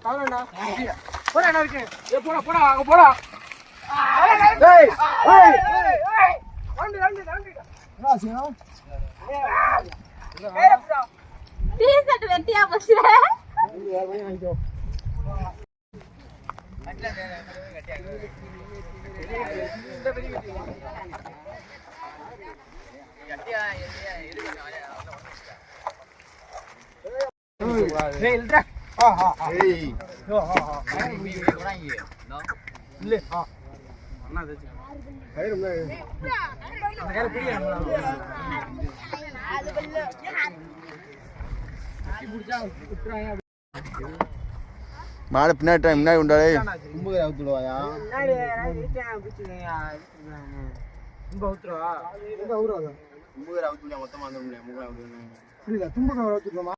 கவலைண்ணா போடா என்ன இருக்கு போடா போடா அங்க போடா டேய் ஏய் ஏய் வாங்க என்ன செய்யணும் டீ-ஷர்ட் வெட்டியா போச்சு வாங்கிக்கோ ஏய் இல்லடா ஏய் இல்ல அண்ணா வெச்சு கயிறுல அந்த கயிறு பிடியா அது வெல்ல புடிச்சா குத்துறாங்க மாடு பின்னாடி முன்னாடி உண்டாலே கும்புகை அவுத்துடுவாயா முன்னாடி வீட்டை பிடிச்சிங்க கும்ப அவுத்துறவா எங்க அவுறாத கும்புகை அவுத்துடுவா மொத்தமா அந்த கும்புகை அவுத்துடுவா புரியல கும்புகை அவுத்துடுமா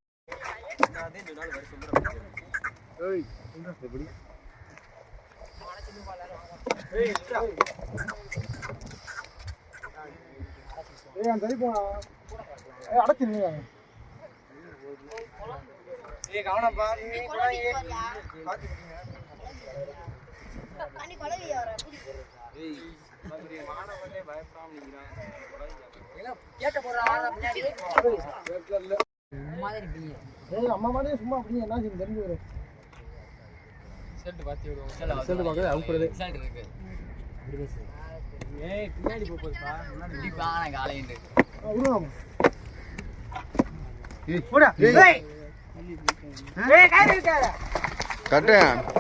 அதே இந்த நாள் வர சொல்றேன் ஏய் என்ன எப்படி ஏய் ஏய் அந்த தள்ளி போடா ஏய் அடச்சிருங்க ஏய் கவனப்பா நீ கூட பாத்துக்கிட்டீங்க பண்ணி கொலவியா வர ஏய் மதுரை மானவனே பயப்படாம நிக்கிறான் ஏங்க கேட்ட போறா பின்னாடி கேட்கல மாதிரி பிள்ளை ஏய் அம்மா மாதிரி சும்மா அப்படி என்ன செய்ய தெரிஞ்சு வர செல்ட் பாத்தி விடுவோம் செல்ட் பாக்குறது அவுக்குறது ரிசல்ட் இருக்கு அப்படி பேசு ஏய் பின்னாடி போப்பா முன்னாடி இப்படி பான காலையில விடுவோம் ஏய் போடா ஏய் ஏய் கயிறு இருக்காத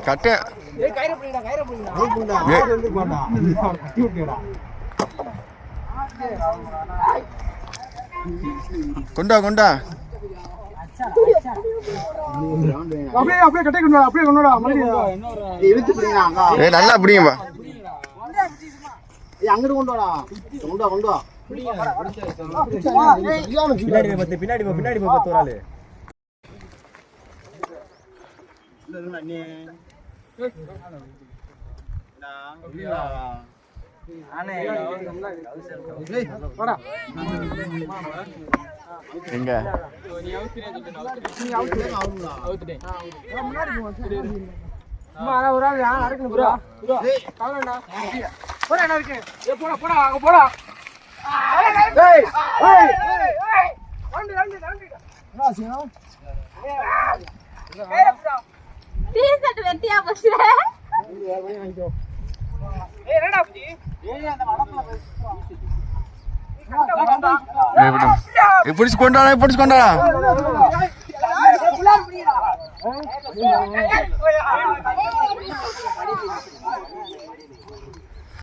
கட்டு ஏய் கயிறு புடிடா வந்து போடா கட்டி விட்டுடா கொண்டா அப்படியே கட்டை கொண்டுடா மறுபடியும் இழுத்து பிடிங்க ஏய் நல்லா பிடிங்கப்பா ஏய் அங்க கொண்டு வா பின்னாடி போ பத்து ஒரு ஆளு எங்க ஒரு ஆள் யாரும் நடக்கணும் ப்ரோ கவலைண்ணா போடா என்ன இருக்கு போடா போடா அங்க போடா ஏய் ஏய் ஏய் வாங்க என்ன செய்யணும் டீ-ஷர்ட் வெட்டியா போச்சு வாங்கிக்கோ ஏய் என்னடா அப்படி ஏய் அந்த வடக்குல பிடிச்சு கொண்டாடா புலார் புடிடா